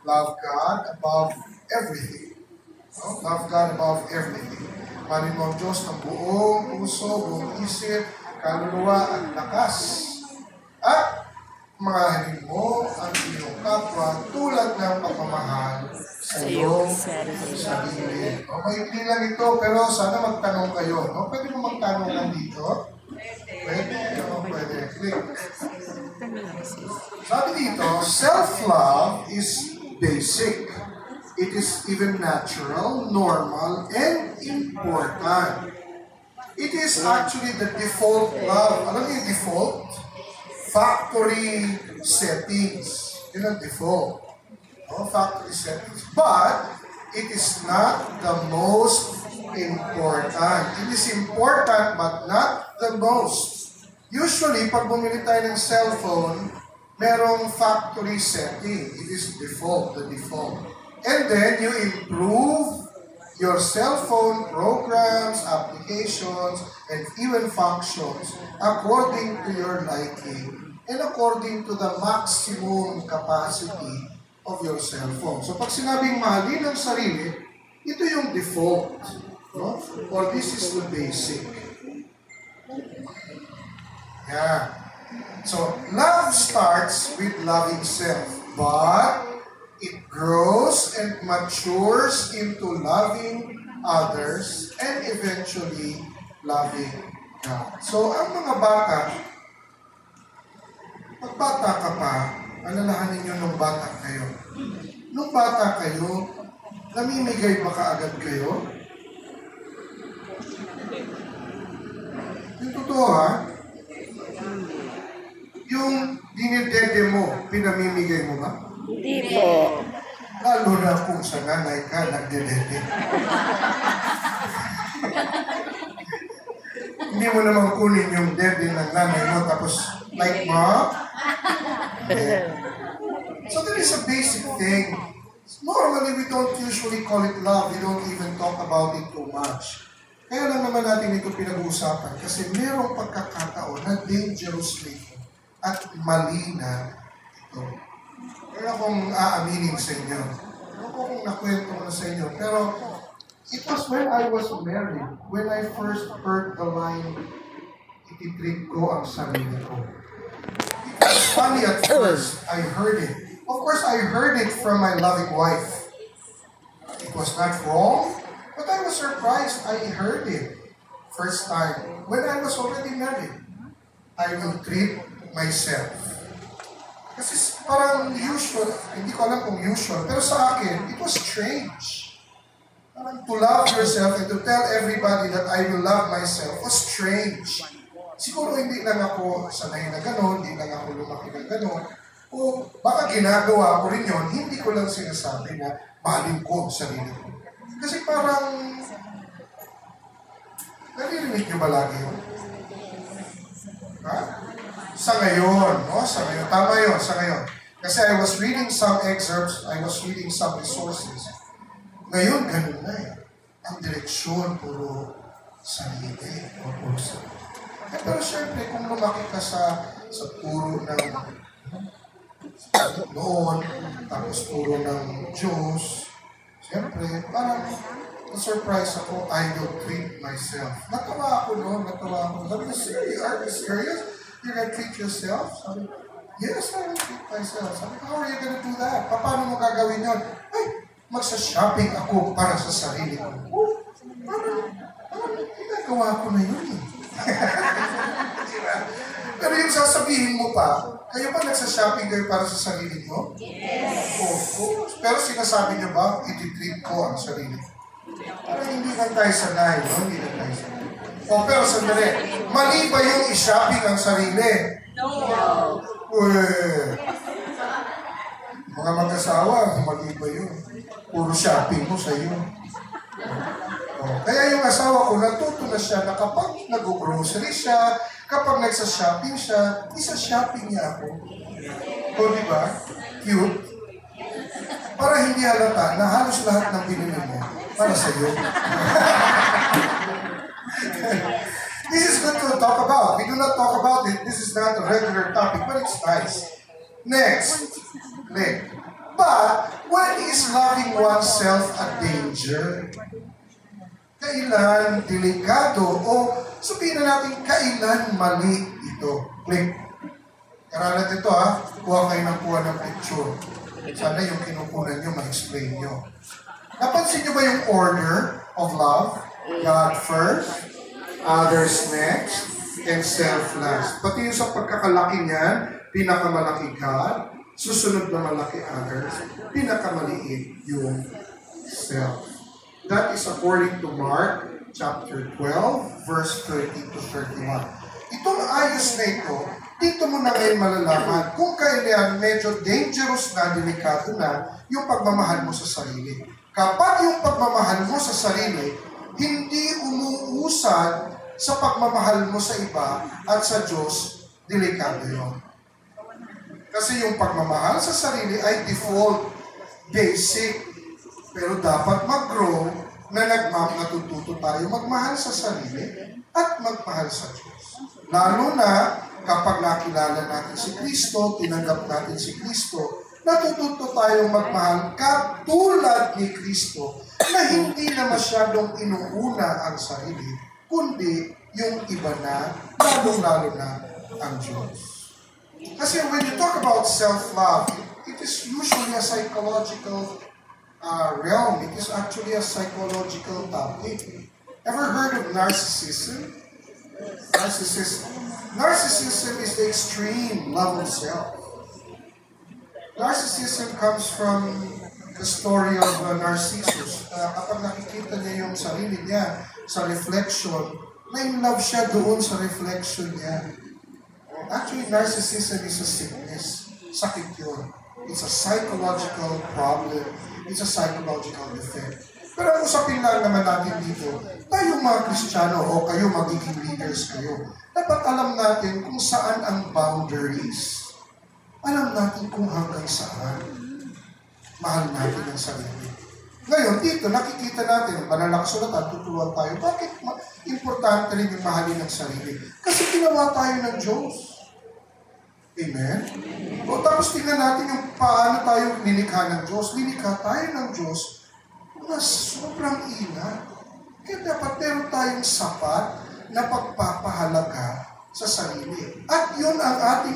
Love God above everything. No? Love God above everything. Mahalin mo ang Diyos ng buong puso, buong isip, kaluluwa at lakas. At mahalin mo ang iyong kapwa tulad ng pagmamahal sa iyong sarili. O, maikli lang ito, pero sana magtanong kayo. No? Pwede mo magtanong lang dito? Pwede. O, pwede. Click. Sabi dito, self-love is basic. It is even natural, normal, and important. It is actually the default love. Alam niyo yung default? Factory settings. Yun ang default. No? Factory settings. But, it is not the most important. It is important, but not the most. Usually, pag bumili tayo ng cellphone, merong factory setting. It is default, the default. And then, you improve your cell phone programs, applications, and even functions according to your liking and according to the maximum capacity of your cell phone. So, pag sinabing mahalin ang sarili, ito yung default. No? Or this is the basic. Yeah. So, love starts with loving self, but it grows and matures into loving others and eventually loving God. So, ang mga bata, pag bata ka pa, alalahanin nyo nung bata kayo. Nung bata kayo, namimigay ba kaagad kayo? Yung totoo ha? Yung dinidede mo, pinamimigay mo ba? Hindi po. Lalo na kung sa nanay ka nagdedede. Hindi mo naman kunin yung dede ng nanay mo tapos like mo. Yeah. So that is a basic thing. Normally, we don't usually call it love. We don't even talk about it too much. Kaya lang naman natin ito pinag-uusapan kasi merong pagkakataon na dangerously at mali na ito. Kaya akong aaminin sa inyo. Ano kung nakwento ko na sa inyo. Pero it was when I was married, when I first heard the line, ititreat ko ang sarili ko. It was funny at first. I heard it. Of course, I heard it from my loving wife. It was not wrong, but I was surprised I heard it first time. When I was already married, I will treat myself. Kasi parang usual, hindi ko alam kung usual, pero sa akin, it was strange. Parang to love yourself and to tell everybody that I will love myself was strange. Siguro hindi lang ako sanay na gano'n, hindi lang ako lumaki na gano'n, o baka ginagawa ko rin yun, hindi ko lang sinasabi na mahalin ko ang sarili ko. Kasi parang, naririnig niyo ba lagi yun? Ha? Sa ngayon, no? Sa ngayon. Tama yun, sa ngayon. Kasi I was reading some excerpts, I was reading some resources. Ngayon, ganun na eh. Ang direksyon, puro sarili. O puro sarili. Pero syempre, kung lumaki ka sa puro ng noon, tapos puro ng Diyos, syempre, parang na-surprise ako, I will treat myself. Natawa ako noon, natawa ako. Sabi ko, serious? Are you serious? You're gonna treat yourself? Sabi ko, yes, I will treat myself. Sabi ko, how are you gonna do that? Paano mo gagawin yun? Ay, magsa-shopping ako para sa sarili ko. Oh, parang ginagawa ko na yun eh. Pero yung sasabihin mo pa, kayo ba nagsa-shopping kayo para sa sarili mo? Yes. Of course. Pero sinasabi niyo ba, iti-treat ko ang sarili ko? Parang hindi lang tayo sanay, no? Hindi lang tayo sanay. O, pero sandali, mali ba yung i-shopping ang sarili? No. Uwe. Mga mag-asawa, mali ba yun? Puro shopping mo sa iyo. Kaya yung asawa ko, natuto na siya na kapag nag-grocery siya, kapag nagsa-shopping siya, isa-shopping niya ako. O, di ba? Cute. Para hindi halata na halos lahat ng binili mo para sa iyo. This is good to talk about. We do not talk about it. This is not a regular topic, but it's nice. Next. But, is loving oneself a danger? Kailan delikado o sabihin na natin kailan mali ito? Click. Karalan ito kuha kayo ng picture. Sana yung kinukunan nyo, ma-explain nyo. Napansin nyo ba yung order of love? God first, others next, and self last. Pati yung sa pagkakalaki niyan, pinakamalaki God, susunod na malaki others, pinakamaliit yung self. That is according to Mark chapter 12, verse 30 to 31. Itong ayos na ito, dito mo na ngayon malalaman kung kailan medyo dangerous na, delikado na yung pagmamahal mo sa sarili. Kapag yung pagmamahal mo sa sarili, hindi umuusad sa pagmamahal mo sa iba at sa Diyos, delikado yun. Kasi yung pagmamahal sa sarili ay default, basic, pero dapat mag-grow na natututo tayo magmahal sa sarili at magmahal sa Diyos. Lalo na kapag nakilala natin si Kristo, tinanggap natin si Kristo, natututo tayong magmahal katulad ni Kristo na hindi na masyadong inuuna ang sarili, kundi yung iba na, lalong-lalo na ang Diyos. Kasi when you talk about self-love, it is usually a psychological realm. It is actually a psychological topic. Ever heard of narcissism? Narcissism is the extreme love of self. Narcissism comes from the story of Narcissus. Kapag nakikita niya yung sarili niya sa reflection, na-in-love siya doon sa reflection niya. Actually, narcissism is a sickness. Sakit yun. It's a psychological problem. It's a psychological defect. Pero ang usapin lang naman natin dito, tayong mga Kristiyano o kayo magiging leaders kayo, dapat alam natin kung saan ang boundaries. Alam natin kung hanggang saan mahal natin ang sarili. Ngayon, dito nakikita natin, banal na kasulatan, tutulungan tayo. Bakit importante rin yung mahalin ng sarili? Kasi ginawa tayo ng Diyos. Amen? O tapos tingnan natin yung paano tayo nilikha ng Diyos. Nilikha tayo ng Diyos na sobrang ingat. Kaya dapat meron tayong sapat na pagpapahalaga sa sarili. At yun ang ating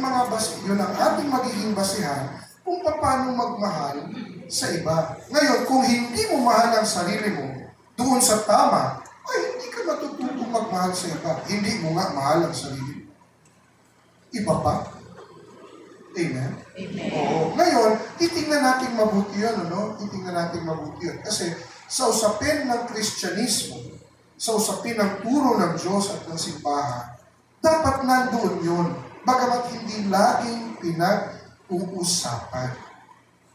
yun ang ating magiging basihan kung paano magmahal sa iba. Ngayon, kung hindi mo mahal ang sarili mo doon sa tama, ay hindi ka matututong magmahal sa iba. Hindi mo nga mahal ang sarili mo. Iba pa? Amen? Amen. Oo. Ngayon, titingnan natin mabuti yun, Titingnan natin mabuti yun. Kasi sa usapin ng Kristyanismo, sa usapin ng turo ng Diyos at ng simbahan, dapat nandoon yun. Bagamat hindi laging pinag-uusapan.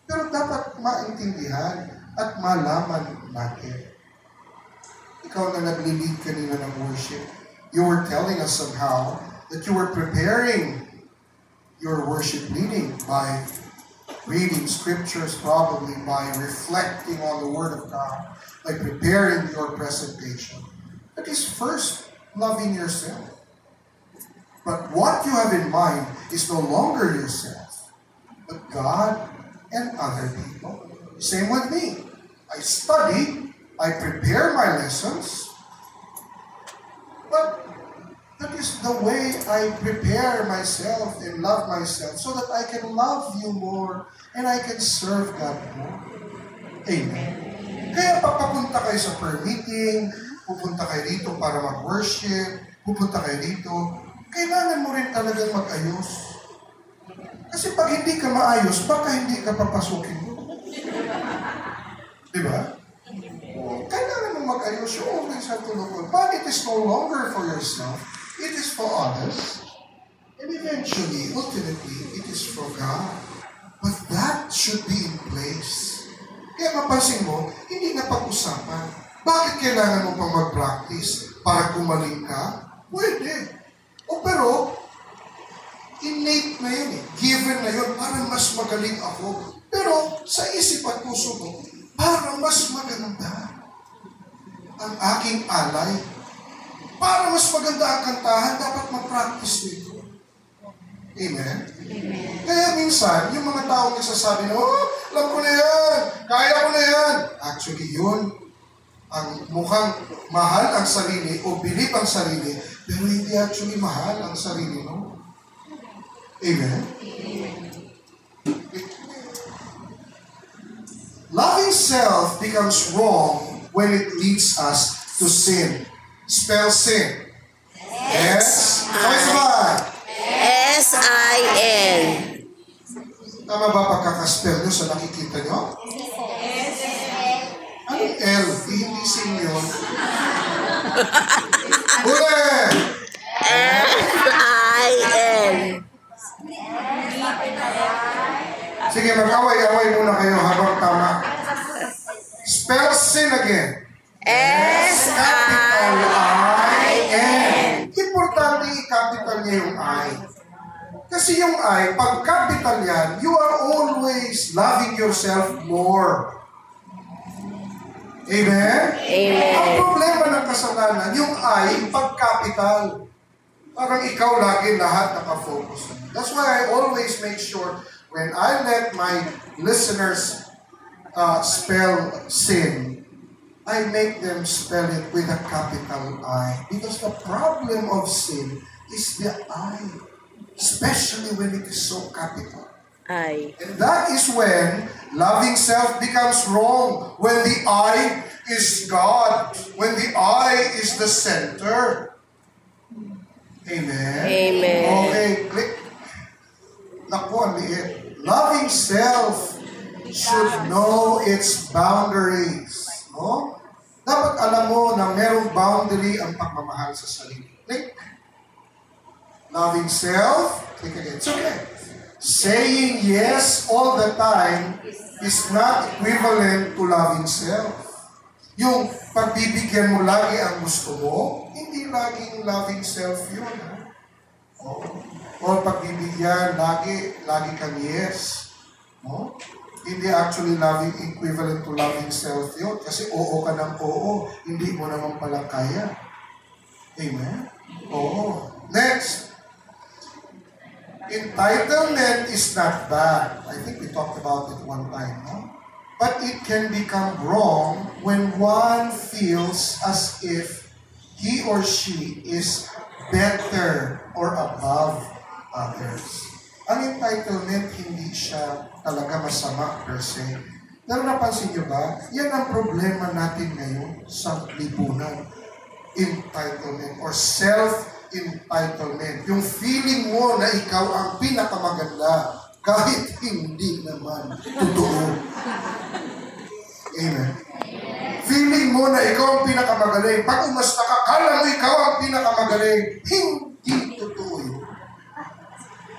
Pero dapat maintindihan at malaman natin. Ikaw na nag-lead kanina ng worship, you were telling us somehow that you were preparing your worship leading by reading scriptures, probably by reflecting on the Word of God, by preparing your presentation. That is first loving yourself. But what you have in mind is no longer yourself, but God and other people. Same with me. I study, I prepare my lessons, but that is the way I prepare myself and love myself so that I can love you more and I can serve God more. Amen. Kaya papapunta kayo sa prayer meeting, pupunta kayo dito para mag-worship, pupunta kayo dito, kailangan mo rin talagang mag-ayos. Kasi pag hindi ka maayos, baka hindi ka papasukin mo. Diba? Kailangan mo mag-ayos. You always have to look good. But it is no longer for yourself. It is for others. And eventually, ultimately, it is for God. But that should be in place. Kaya mapansin mo, hindi na pag-usapan. Bakit kailangan mo pang mag-practice? Para gumaling ka? Pwede. O pero, innate na yun eh. Given na yun, parang mas magaling ako. Pero sa isip at puso mo, parang mas maganda ang aking alay. Para mas maganda ang kantahan, dapat mag-practice nito. Amen? Amen? Kaya minsan, yung mga taong nagsasabi na, alam ko na yan, kaya actually yun. Ang mukhang mahal ang sarili o bilib ang sarili, pero hindi actually mahal ang sarili, no? Amen? Loving self becomes wrong when it leads us to sin. Spell sin. Sabay-sabay. S-I-N. Tama ba pagkakaspell nyo sa nakikita nyo? Anong L? Hindi sin yun. Uli! S-I-N. Sige, mag-away-away muna kayo habang tama. Spell sin again. S-I-N. Importante i-capital niya yung I. Kasi yung I, pag capital yan, you are always loving yourself more. Amen? Amen. Ang problema ng kasalanan, yung I, pag capital. Parang ikaw lagi lahat nakafocus. That's why I always make sure when I let my listeners spell sin, I make them spell it with a capital I. Because the problem of sin is the I. Especially when it is so capital. I. And that is when loving self becomes wrong. When the I is God. When the I is the center. Amen? Amen. Okay, click. Naku, ang liit. Loving self should know its boundaries. No? Dapat alam mo na merong boundary ang pagmamahal sa sarili. Click. Loving self, click again. It's okay. Saying yes all the time is not equivalent to loving self. Yung pagbibigyan mo lagi ang gusto mo, hindi laging loving self yun. O pagbibigyan, lagi kang yes. No? Hindi actually loving equivalent to loving self yun. Kasi oo ka ng oo, hindi mo naman pala kaya. Amen? Oo. Next. Entitlement is not bad. I think we talked about it one time, no? But it can become wrong when one feels as if he or she is better or above others. Ang entitlement, hindi siya talaga masama per se. Pero napansin niyo ba, yan ang problema natin ngayon sa lipunan. Entitlement or self-entitlement. Yung feeling mo na ikaw ang pinakamaganda kahit hindi naman totoo. Amen. Feeling mo na ikaw ang pinakamagaling. Pag umasta ka, kala mo ikaw ang pinakamagaling. Hindi totoo yun.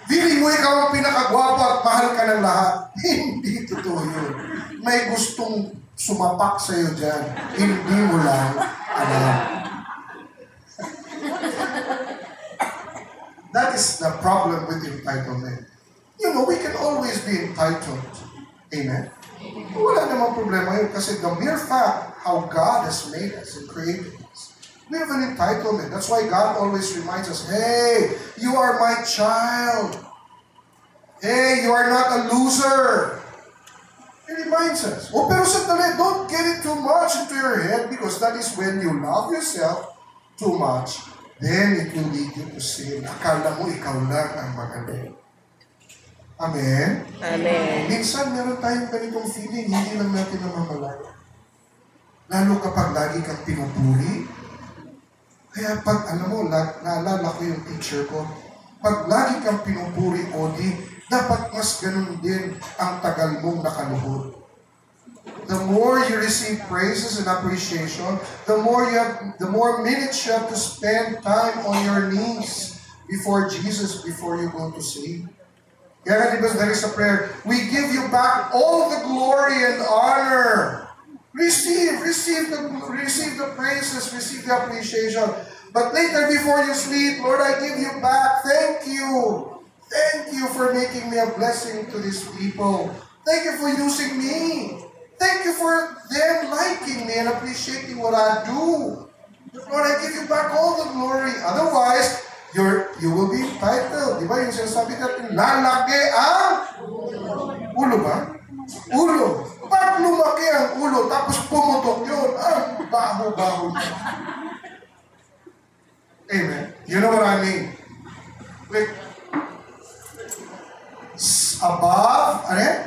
Feeling mo ikaw ang pinakagwapo at mahal ka ng lahat. Hindi totoo yun. May gustong sumapak sa'yo dyan. Hindi mo lang alam. That is the problem with entitlement. You know, we can always be entitled. Amen? Wala namang problema yun kasi the mere fact how God has made us and created us, we have an entitlement. That's why God always reminds us, hey, you are my child. Hey, you are not a loser. He reminds us. Oh, pero sandali, don't get it too much into your head because that is when you love yourself too much. Then it will lead you to sin. Akala mo ikaw lang ang magaling. Amen? Amen. Minsan meron tayong ganitong feeling, hindi lang natin namamalaya. Lalo kapag lagi kang pinupuri. Kaya pag, alam mo, naalala ko yung teacher ko, pag lagi kang pinupuri, Odi, dapat mas ganun din ang tagal mong nakaluhod. The more you receive praises and appreciation, the more minutes you have to spend time on your knees before Jesus before you go to sleep. Kaya because there is a prayer, we give you back all the glory and honor. Receive the praises, receive the appreciation. But later before you sleep, Lord, I give you back. Thank you. Thank you for making me a blessing to these people. Thank you for using me. Thank you for them liking me and appreciating what I do. Lord, I give you back all the glory. Otherwise, you will be entitled. Di ba yung sinasabi natin, lalaki ang ulo ba? Ulo. Pag lumaki ang ulo, ulo, tapos pumutok yun. Baho-baho. Amen. You know what I mean? Like, above, ano yan?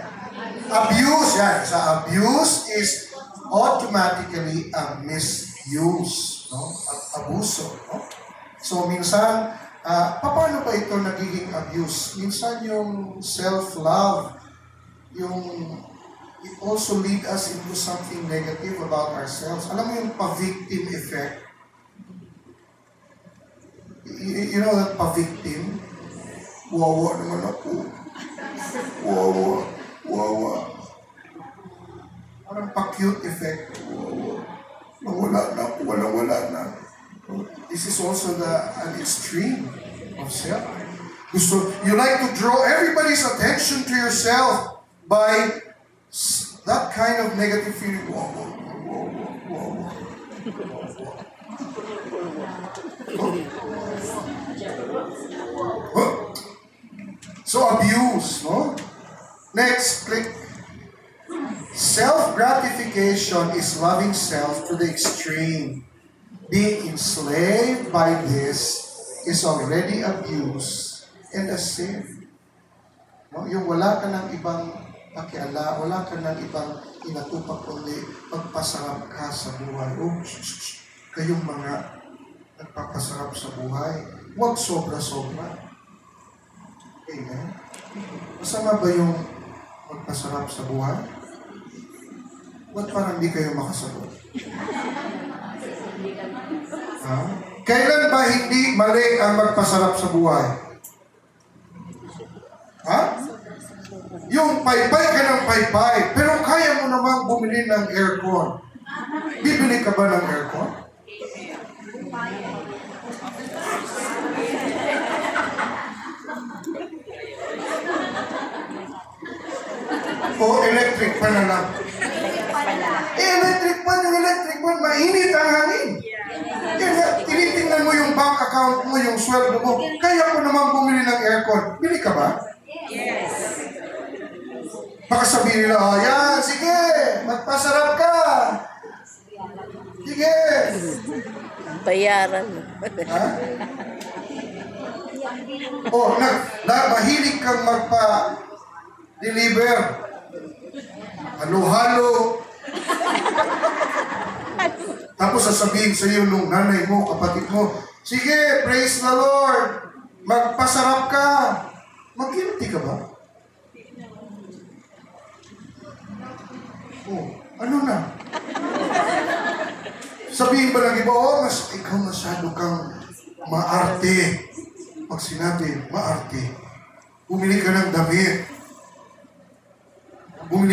Abuse, yan. Sa abuse is automatically a misuse, no? Abuso, no? So, minsan, paano ba ito nagiging abuse? Minsan yung self-love, it also lead us into something negative about ourselves. Alam mo yung pa-victim effect? You know that pa-victim? Wawa naman ako. Wawa. Parang pa-cute effect. Wawa. Wala na. This is also an extreme of self. So you like to draw everybody's attention to yourself by that kind of negative feeling. So abuse, no? Next, click. Self-gratification is loving self to the extreme. Being enslaved by this is already abuse and a sin. No? Yung wala ka ng ibang pakiala, wala ka ng ibang inatupak kundi magpasarap ka sa buhay. Kayong mga nagpapasarap sa buhay, huwag sobra-sobra. Amen. Masama ba yung magpasarap sa buhay? Ba't parang hindi kayo makasagot? Ha? Kailan ba hindi mali ang magpasarap sa buhay? Ha? Yung paypay ka ng paypay, pero kaya mo namang bumili ng aircon. Bibili ka ba ng aircon? O electric pan na lang? Electric pan, mainit ang hangin. Kaya tinitingnan mo yung bank account mo, yung sweldo mo, kaya ko naman bumili ng aircon. Bili ka ba? Yes. Baka sabihin nila, yan, sige, magpasarap ka. Sige. Bayaran. Ha? Mahilig kang magpa-deliver. Halo-halo. Tapos sasabihin sa iyo nung nanay mo, kapatid mo, sige, praise the Lord. Magpasarap ka. Mag-guilty ka ba? Ano na? Sabihin ba ng iba, ikaw masyado kang maarte. Pag sinabi, maarte, bumili ka ng damit. Ang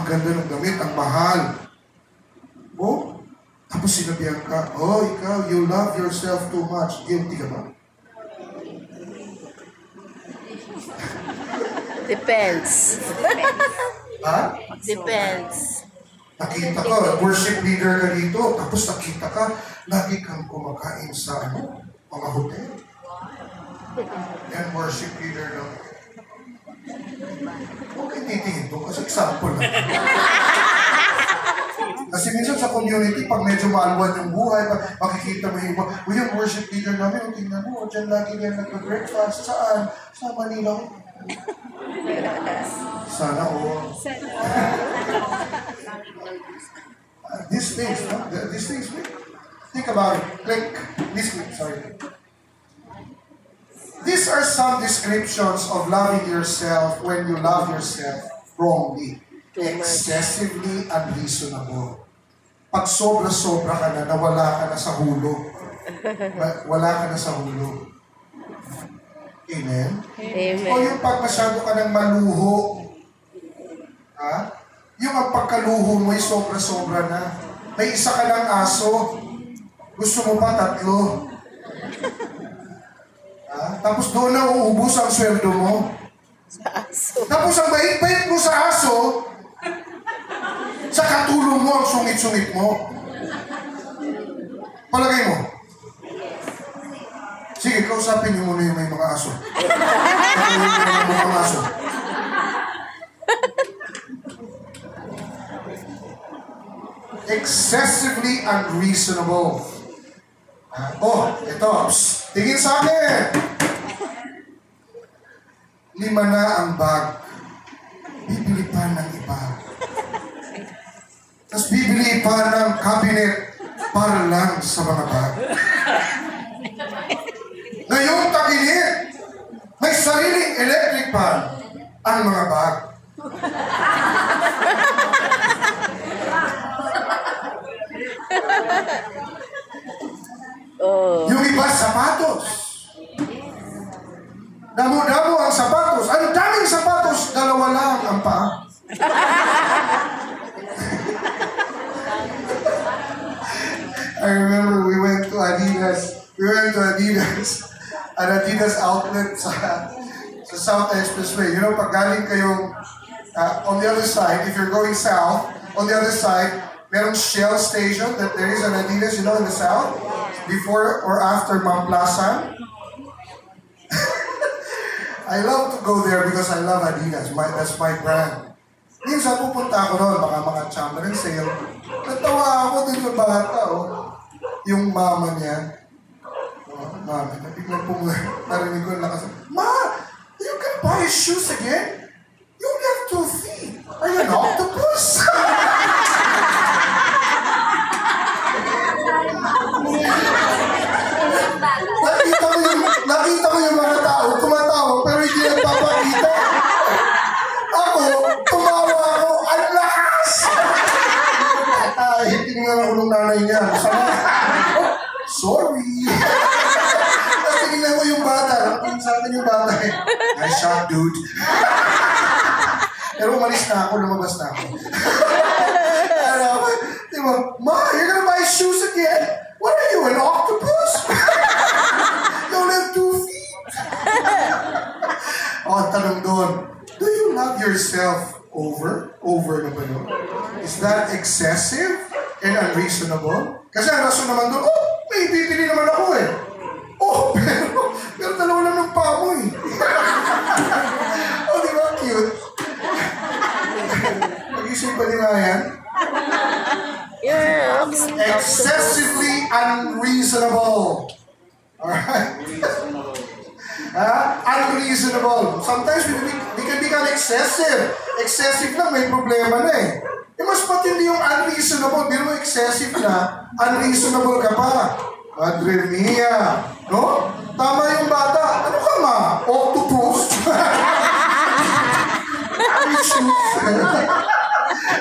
ganda ng damit, ang mahal. Tapos sinabihan ka, ikaw, you love yourself too much. Guilty ka ba? Depends. Ha? Depends. Nakita ka, worship leader ka dito, tapos nakita ka, lagi kang kumakain sa mga hotel. Yan, worship leader lang. Okay, titingin to, kasi example lang. Kasi minsan sa community, pag medyo maalwan yung buhay, makikita mo yung worship leader namin, tingnan mo, dyan lagi yan nagpa-breakfast. Saan? Sa Manila. Sana all. These things, no? These things, think about it. Click. These are some descriptions of loving yourself when you love yourself wrongly. Excessively unreasonable. Pag sobra-sobra ka na, nawala ka na sa hulo. Wala ka na sa hulo. Amen? Amen. O yung pag masyado ka ng maluho. Ha? Yung ang pagkaluho mo ay sobra-sobra na. May isa ka lang aso. Gusto mo pa 3? Ha? Tapos doon na uubos ang sweldo mo. Sa aso. Tapos ang bait-bait mo sa aso, sa katulong mo ang sungit-sungit mo. Palagay mo. Sige, kausapin niyo muna yung may mga aso. Kausapin niyo mga aso. Excessively unreasonable. Ito. Psst, tingin sa akin. 5 na ang bag. Bibili pa ng iba. Tapos bibili pa ng cabinet para lang sa mga bag. Ngayong tag-init, may sariling electric fan ang mga bag. Yung iba, sapatos. Damo-damo ang sapatos. Ang daming sapatos, 2 lang ang paa. I remember we went to Adidas. An Adidas outlet sa South Expressway. You know, pag galing kayong on the other side, if you're going south, on the other side, merong Shell station that there is an Adidas, you know, in the south, before or after Mount Plaza. I love to go there because I love Adidas. That's my brand. Minsan pupunta ako doon, baka mga champion sale. Natawa ako din sa bata, yung mama niya. Mama, nabiglang narinig ko yung lakas. Ma, you can buy shoes again? You only have 2 feet. Are you an octopus? Nakita ko yung mga tao, tumatawa, pero hindi nagpapakita. Ako, tumawa ako, ang lakas! Hiting nga ako ng nanay niya. Sorry. Tapos tingnan mo yung bata. Nakatingin sa akin yung bata. Nice shot, dude. Pero umalis na ako, lumabas na ako. Diba, Ma, you're gonna buy shoes again? What are you, an octopus? You only have 2 feet. Tanong doon, do you love yourself over na ba yun? Is that excessive and unreasonable? Kasi ang rason naman doon, may bibili naman ako eh. Pero 2 lang ng paa mo eh. Di ba cute? Pag-isipan niyo nga yan. Excessively unreasonable. Alright? Unreasonable. Sometimes we can become excessive. Excessive lang, may problema na eh. Mas matindi yung unreasonable. Pero excessive na, unreasonable ka pa. Madre mia. No? Tama yung bata. Ano ka ma? Octopus?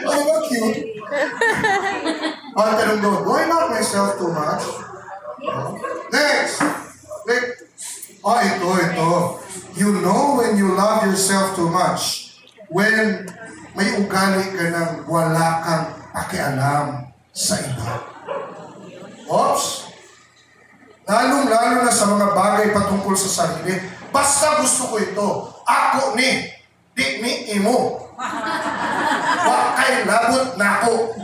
Ano ba cute? Tanong doon, do I love myself too much? Next. Ito. You know when you love yourself too much, when may ugali ka ng wala kang pakialam sa iba. Oops! Lalong-lalo na sa mga bagay patungkol sa sarili. Basta gusto ko ito. Ako ni. Di ni imo. Wakay labot na ako.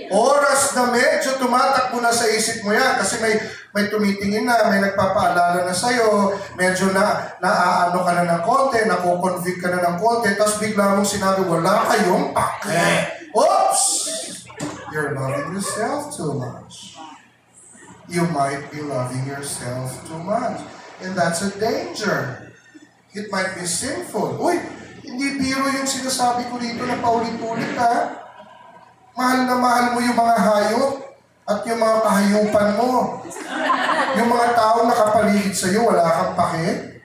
Oras na medyo tumatakbo na sa isip mo yan kasi may tumitingin na, may nagpapaalala na sa'yo, medyo naaano ka na ng konti, nakukonvict ka na ng konti, tapos bigla mong sinabi, wala kayong pake. Oops! You're loving yourself too much. You might be loving yourself too much. And that's a danger. It might be sinful. Uy, hindi biro yung sinasabi ko dito na paulit-ulit ha. Mahal na mahal mo yung mga hayop at yung mga kahayupan mo. Yung mga taong nakapaligid sa iyo, wala kang pake.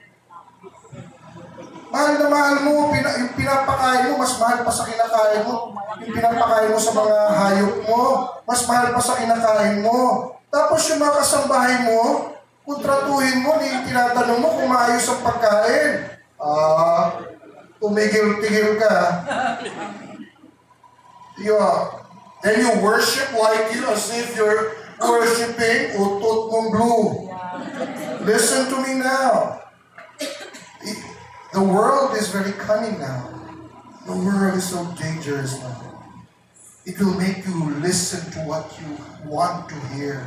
Mahal na mahal mo, yung pinapakain mo, mas mahal pa sa kinakain mo. Yung pinapakain mo sa mga hayop mo, mas mahal pa sa kinakain mo. Tapos yung mga kasambahay mo, kontratuhin mo, tinatanong mo kung maayos ang pagkain. Tumigil-tigil ka. Then you worship like you as if you're worshiping utot mong blue. Listen to me now. The world is very cunning now. The world is so dangerous now. It will make you listen to what you want to hear.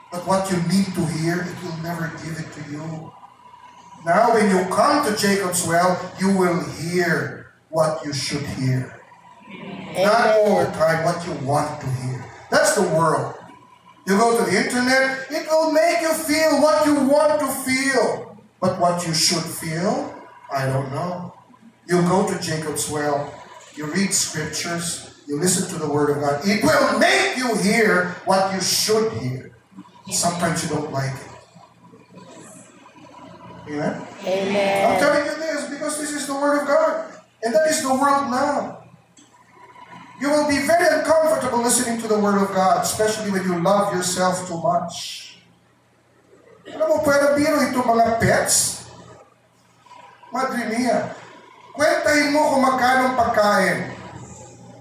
But what you need to hear, it will never give it to you. Now when you come to Jacob's well, you will hear what you should hear. Not all the time what you want to hear. That's the world. You go to the internet, it will make you feel what you want to feel. But what you should feel, I don't know. You go to Jacob's Well, you read scriptures, you listen to the Word of God. It will make you hear what you should hear. Sometimes you don't like it. Amen? Amen. I'm telling you this because this is the Word of God. And that is the world now. You will be very uncomfortable listening to the Word of God, especially when you love yourself too much. Alam mo, pwede biro ito mga pets? Madre mia. Kwentahin mo kung magkano pagkain.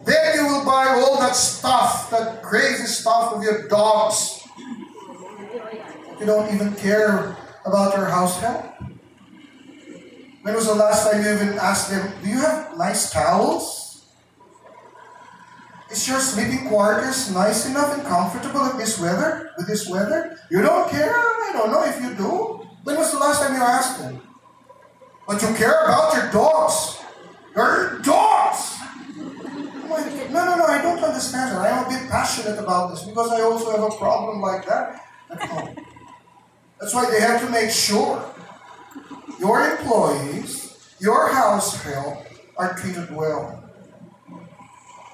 Then you will buy all that stuff, that crazy stuff of your dogs. You don't even care about your house help. When was the last time you even asked them, do you have nice towels? Is your sleeping quarters nice enough and comfortable in this weather? With this weather? You don't care? I don't know if you do. When was the last time you asked them? But you care about your dogs. Your dogs! No, I don't understand that. I'm a bit passionate about this because I also have a problem like that at home. That's why they have to make sure your employees, your house help are treated well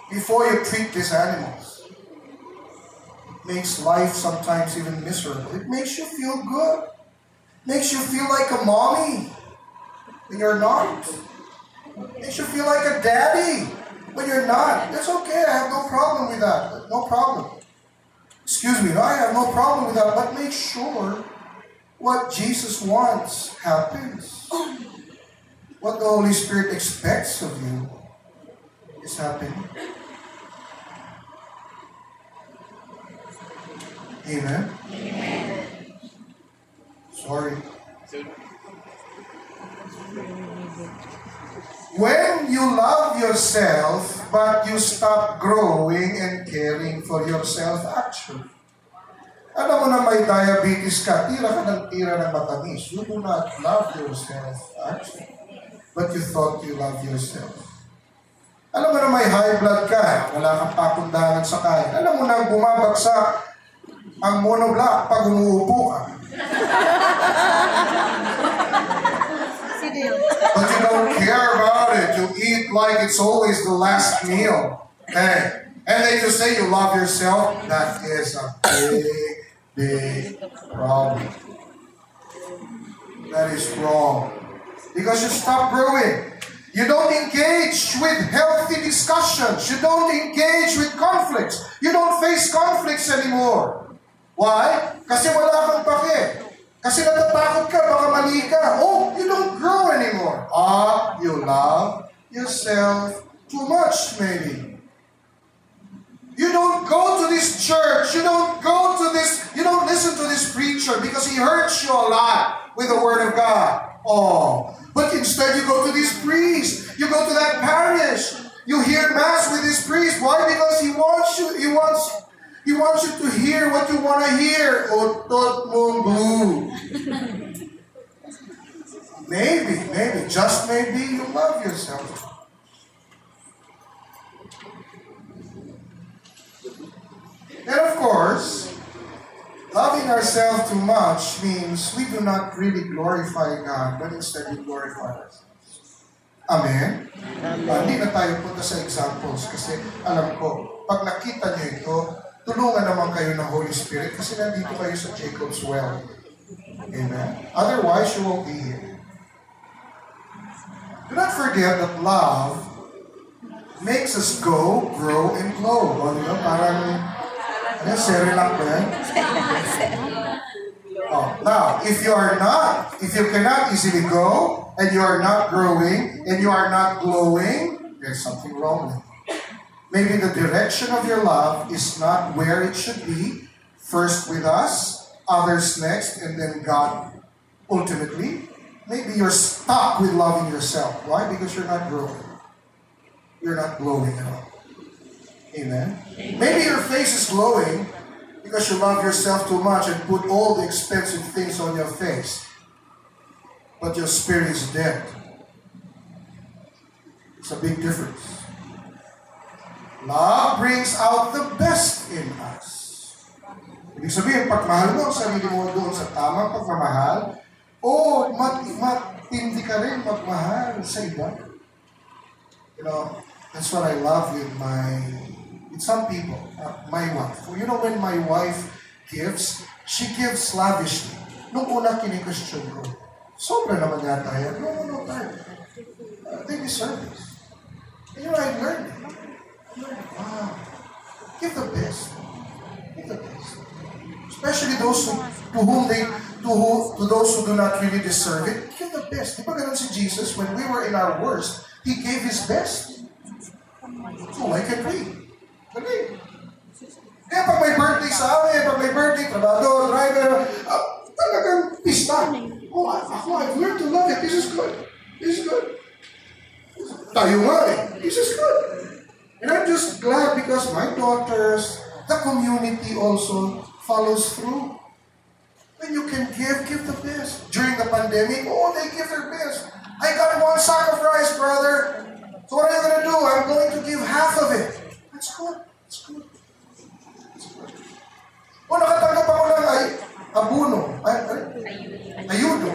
before you treat these animals. It makes life sometimes even miserable. It makes you feel good. Makes you feel like a mommy when you're not. Makes you feel like a daddy when you're not. That's okay. I have no problem with that. No problem. Excuse me. I have no problem with that. But make sure what Jesus wants happens. What the Holy Spirit expects of you is happening. Amen? Amen. Sorry. When you love yourself, but you stop growing and caring for yourself, actually. Alam mo na may diabetes ka, tira ka ng tira ng matamis. You do not love yourself, actually. But you thought you love yourself. Alam mo na may high blood ka, wala kang pakundangan sa kain. Alam mo na bumabagsak ang monoblock pag umuupo ka. But you don't care about it. You eat like it's always the last meal. Hey. And then you say you love yourself. That is a big problem. That is wrong. Because you stop growing. You don't engage with healthy discussions. You don't engage with conflicts. You don't face conflicts anymore. Why? Kasi wala kang pake. Kasi natatakot ka, baka mali ka. Oh, you don't grow anymore. You love yourself too much, maybe. You don't go to this church. You don't listen to this preacher because he hurts you a lot with the Word of God. But instead you go to this priest. You go to that parish. You hear Mass with this priest. Why? Because he wants you to hear what you want to hear. Otot mong blue. Maybe, just maybe you love yourself. And of course, loving ourselves too much means we do not really glorify God, but instead we glorify ourselves. Amen? Hindi na tayo punta sa examples kasi alam ko, pag nakita niyo ito, tulungan naman kayo ng Holy Spirit kasi nandito kayo sa Jacob's Well. Amen? Otherwise, you won't be here. Do not forget that love makes us go, grow, and glow. O, diba? Parang, Cerelac ba yan? Now, if you cannot easily go, and you are not growing, and you are not glowing, there's something wrong with you. Maybe the direction of your love is not where it should be. First with us, others next, and then God ultimately. Maybe you're stuck with loving yourself. Why? Because you're not growing. You're not glowing at all. Amen? Maybe your face is glowing because you love yourself too much and put all the expensive things on your face. But your spirit is dead. It's a big difference. Love brings out the best in us. Ibig sabihin, pagmahal mo ang sarili mo doon sa tamang pagmamahal, matindi ka rin magmahal sa iba. You know, that's what I love with some people, my wife. You know, when my wife gives, she gives lavishly. Nung una kini-question ko, sobra naman yata yan. No, tayo. They deserve this. And you know, I learned it. Wow. Give the best. Give the best. Especially those to those who do not really deserve it, give the best. Di ba ganun si Jesus? When we were in our worst, He gave His best. So why can't we? Galing. Kaya pag may birthday sa amin, trabador, driver, talagang pista. I've learned to love it. This is good. This is good. Tayo nga eh. This is good. And I'm just glad because my daughters, the community also follows through. When you can give the best. During the pandemic, they give their best. I got one sack of rice, brother. So what are you going to do? I'm going to give half of it. That's good. That's good. That's good. Nakatanggap ako ng abuno. Ayudo.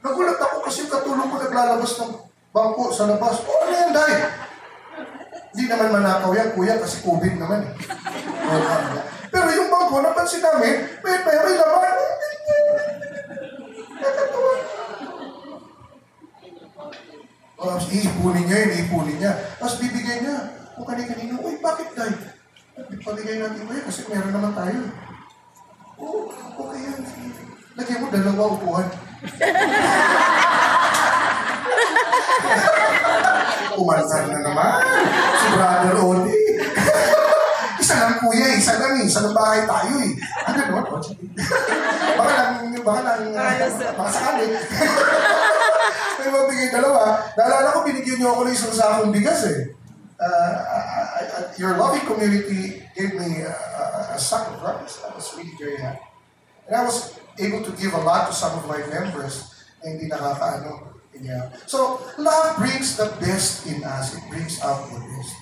Nagulat ako kasi katulong ko naglalabas ng bangko sa labas. Ano yan, Day? Hindi naman manakaw yan, kuya, kasi COVID naman eh. Pero yung bangko, napansin namin, may laman. Nakatawa. Iipunin niya. Tapos bibigyan niya. Kung kanina, uy, bakit tayo? Pabigay natin ko yan, kasi meron naman tayo. Okay yan. Lagyan mo 2 upuan. Umalsan na naman. Si Brother Oli. Isa lang kuya, isa lang bahay tayo eh. Ano? Baka sakali. May mabigay 2. Naalala ko, binigyan niyo ako ng isang sakong bigas eh. Your loving community gave me a sack of rice. I was really very happy. And I was able to give a lot to some of my members na hindi nakakaano. So, love brings the best in us. It brings out the best.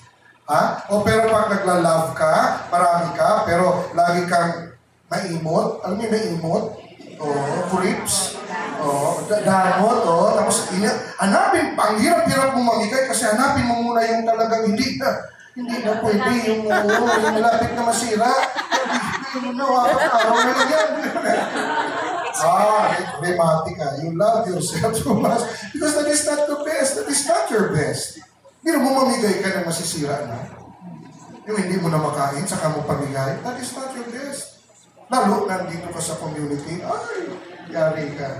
Pero pag nagla-love ka, marami ka, pero lagi kang maimot. Alam niyo, maimot? Creeps. Damot. Tapos, hanapin, pang hirap-hirap mo mamigay kasi hanapin mo muna yung talagang hindi na pwede, yung malapit na masira. Hindi mo na, araw na yan. Dramatic ka. You love yourself so much because that is not the best. That is not your best. Pero mo mamigay ka na masisira na. Yung hindi mo na makain, saka mo pamigay, that is not your best. Lalo, nandito ka sa community, yari ka.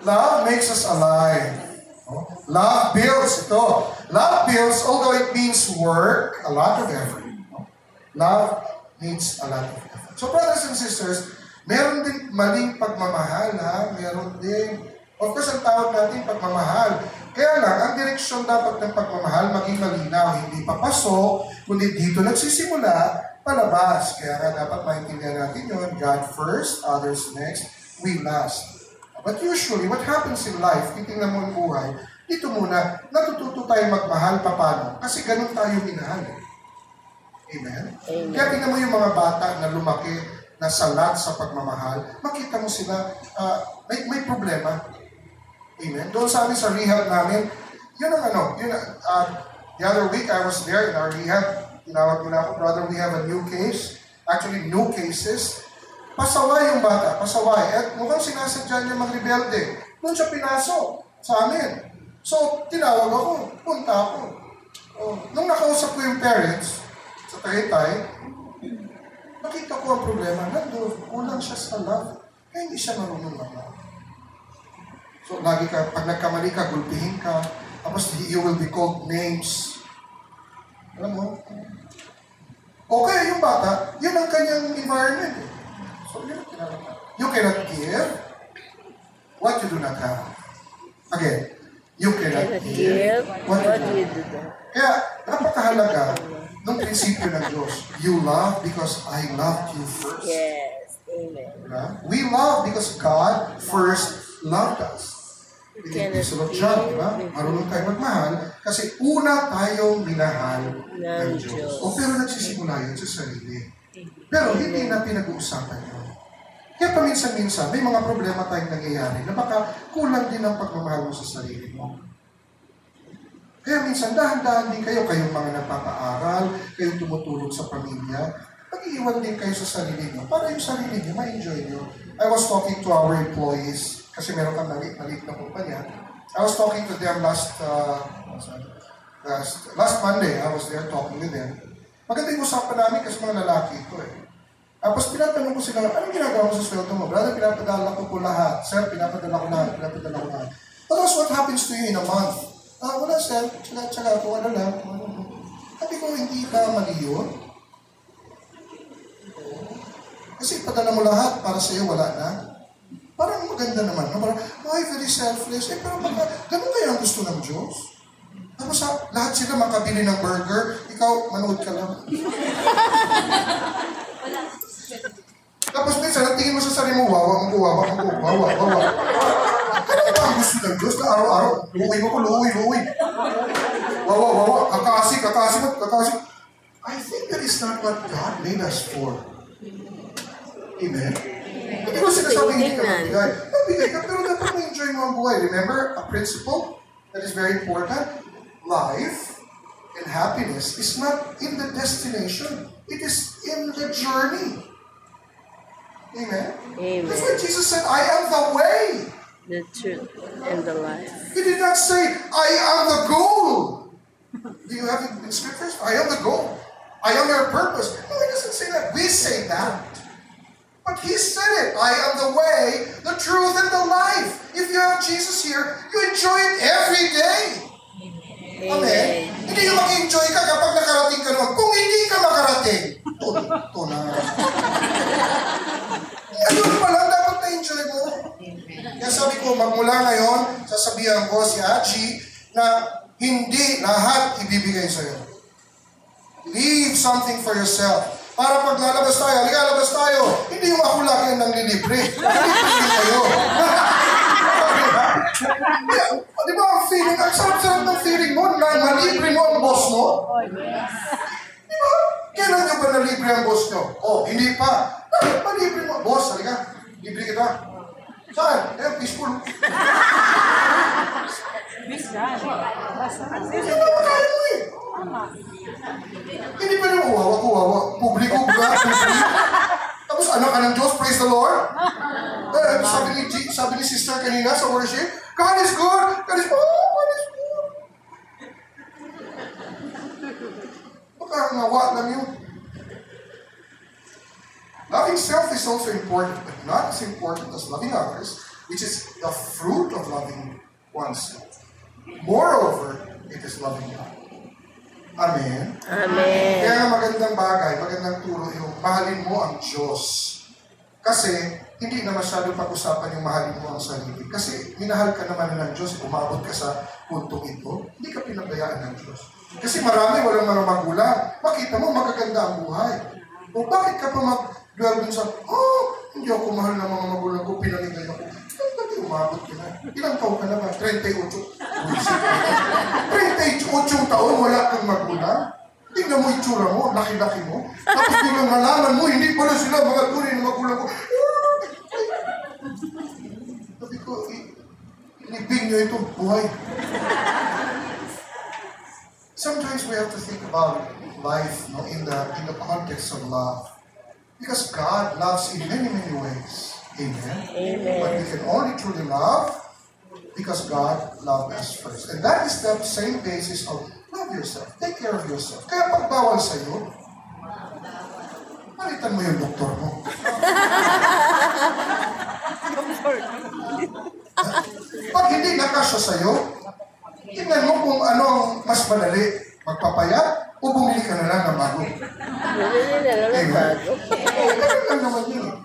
Love makes us alive. Love builds ito. Love builds, although it means work, a lot of effort. Love needs a lot of effort. So brothers and sisters, meron din maling pagmamahal, meron din. Of course, ang tawag natin pagmamahal. Kaya lang, ang direksyon dapat ng pagmamahal maging malinaw. Hindi papasok, kundi dito nagsisimula, palabas. Kaya nga dapat maintindihan natin yun. God first, others next, we last. But usually, what happens in life, titingnan mo ang buhay, dito muna, natututo tayo magmahal, paano? Kasi ganun tayo minahal. Amen? Amen? Kaya tingnan mo yung mga bata na lumaki, na salat sa pagmamahal, makita mo sila, may problema. Amen? Doon sa amin sa rehab namin, yun ang the other week I was there in our rehab, tinawag nila ako, brother, we have a new case, actually new cases. Pasaway yung bata, pasaway. At mukhang sinasadya niya mag-rebelde. Doon siya pinasok sa amin. So, tinawag ako, punta ako. Nung nakausap ko yung parents sa Tagaytay, nakita ko ang problema. Nandun, kulang siya sa love. Kaya hindi siya marunong mag-love. So, lagi ka, pag nagkamali ka, gulpihin ka. Tapos, you will be called names. Alam mo? Okay, yung bata, yun ang kanyang environment. So, you cannot give what you do not have. Again, you cannot give what you do not have. Kaya, napakahalaga ng prinsipyo ng Diyos. You love because I loved you first. Yes. Amen. We love because God first loved us. With the epistle of John, di ba? Marunong tayo magmahal kasi una tayong minahal ng Diyos. O pero nagsisimula yun sa sarili. Pero hindi na pinag-uusapan yun. Kaya paminsan-minsan, may mga problema tayong nangyayari na baka kulang din ang pagmamahal mo sa sarili mo. Kaya minsan, dahan-dahan din kayo, kayong mga nagpapaaral, kayong tumutulong sa pamilya, mag-iiwan din kayo sa sarili nyo para yung sarili nyo, ma-enjoy nyo. I was talking to our employees, kasi meron kang maliit na kumpanya. I was talking to them last Monday, I was there talking with them. Maganda yung usapan namin kasi mga lalaki ito eh. Tapos tinatanong ko sila, anong ginagawa mo sa sweldo mo? Brother, pinapadala ko po lahat. Sir, pinapadala ko lahat. But that's what happens to you in a month. Wala sir, tsaga po, ano lang. Sabi ko, hindi ba mali yun? Kasi padala mo lahat para sa'yo, wala na. Parang maganda naman. No? Parang, very selfless. Pero baka, ganun kaya ang gusto ng Diyos? Tapos lahat sila makabili ng burger, ikaw, manood ka lang. Tapos minsan, ang tingin mo sa sarili mo, wawa. Ano ba ang gusto ng Diyos na araw-araw? Luwi. Wawa. Kakasi. I think that is not what God made us for. Amen? Hindi ko sinasabing hindi ka magbigay. Magbigay ka, pero dapat ma-enjoy mo ang buhay. Remember, a principle that is very important? Life and happiness is not in the destination. It is in the journey. Amen? That's why Jesus said, I am the way. The truth and the life. He did not say, I am the goal. Do you have it in scriptures? I am the goal. I am your purpose. No, he doesn't say that. We say that. But he said it. I am the way, the truth, and the life. If you have Jesus here, you enjoy it every day. Amen? Hindi ka mag-enjoy ka kapag nakarating ka naman. Kung hindi ka makarating, ito na. Ayun pa lang, dapat na-enjoy mo. Kaya sabi ko, magmula ngayon, sasabihan ko si Haji na hindi lahat ibibigay sa'yo. Leave something for yourself. Para pag lalabas tayo, hindi yung ako lagi ang nanglilibre. Nanglilibre kayo. Di ba ang feeling, ang sarap-sarap ng feeling mo na malibre mo ang boss mo? Di ba? Kailan nyo ba nalibre ang boss nyo? Hindi pa. Malibre mo. Boss, halika. Libre kita. Saan? Peaceful. Hindi mo kaya mo eh. Hindi pa rin uwawa. Publiko. Tapos anak ka ng Diyos, praise the Lord. Sabi ni sister kanina sa worship, God is good. God is good. Baka nawa lang yun. Loving self is also important, but not as important as loving others, which is the fruit of loving oneself. Moreover, it is loving God. Amen? Amen. Kaya magandang bagay, magandang turo yung mahalin mo ang Diyos. Kasi hindi na masyado pag-usapan yung mahalin mo ang sarili. Kasi minahal ka naman ng Diyos, umabot ka sa puntong ito, hindi ka pinabayaan ng Diyos. Kasi marami walang mga magulang. Makita mo, magaganda ang buhay. O bakit ka pa mag-dwell dun sa, hindi ako mahal ng mga magulang ko, pinanigay ako. Hindi umabot ka na. Ilang taon ka na ba? 38. 38 taon, wala kang magulang. Tingnan mo itsura mo, laki-laki mo. Tapos biglang nalaman mo, hindi pala sila mga tunay na magulang ko. Sabi ko, ilibing nyo itong buhay. Sometimes we have to think about life in the context of love. Because God loves in many, many ways. Amen? Amen. But we can only truly love because God loved us first. And that is the same basis of love yourself. Take care of yourself. Kaya pag bawal sa'yo, palitan mo yung doktor mo. Pag hindi nakasya sa'yo, tingnan mo kung ano ang mas madali. Magpapayat o bumili ka na lang ng bago. Bumili na lang ng bago. Ganun lang naman yun.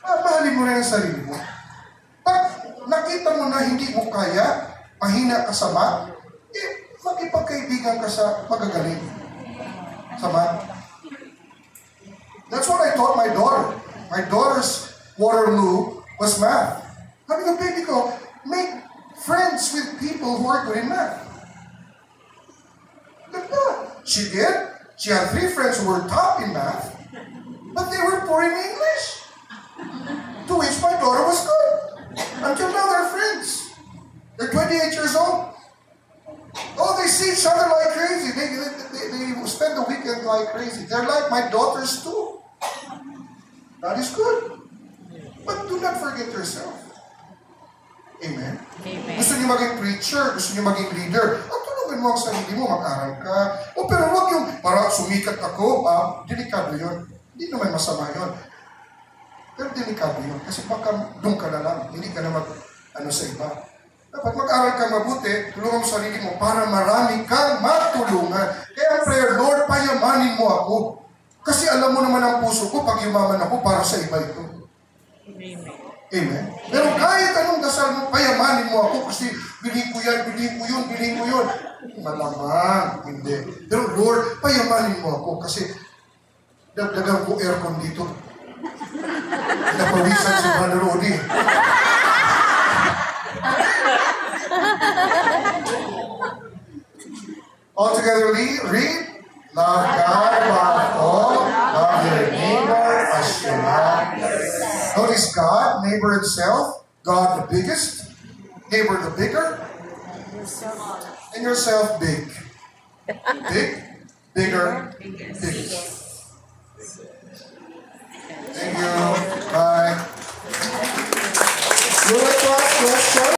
Mahalin mo na yung sarili mo. Pag nakita mo na hindi mo kaya, mahina ka sa math, makipagkaibigan ka sa magagaling. Sa math. That's what I taught my daughter. My daughter's Waterloo was math. Sabi ko, baby ko, may friends with people who are good in math. Ganda. She did. She had 3 friends who were top in math, but they were poor in English. To which my daughter was good. Until now they're friends. They're 28 years old. Oh, they see each other like crazy. They spend the weekend like crazy. They're like my daughters too. That is good. But do not forget yourself. Amen? Amen. Gusto niyo maging preacher, gusto niyo maging leader, tulungan mo ang sarili mo, mag-aral ka. O pero wag yung, para sumikat ako, delikado yun. Hindi naman masama yun. Pero delikado yun. Kasi baka doon ka na lang, hindi ka na sa iba. Dapat mag-aral ka mabuti, tulungan mo sarili mo para marami kang matulungan. Kaya prayer, Lord, payamanin mo ako. Kasi alam mo naman ang puso ko, pag yumaman ako, para sa iba ito. Amen. Amen? Pero kahit anong dasal mo, payamanin mo ako kasi bilhin ko yan, bilhin ko yun, bilhin ko yun. Malamang, hindi. Pero Lord, payamanin mo ako kasi dagdagan ko aircon dito. Napawisan si Brother Rudy. All together, read. Love God above all, love your neighbor as you love yourself. Notice God, neighbor himself, God the biggest, neighbor the bigger, and yourself big. Big, bigger, biggest. Thank you. Bye. You like what?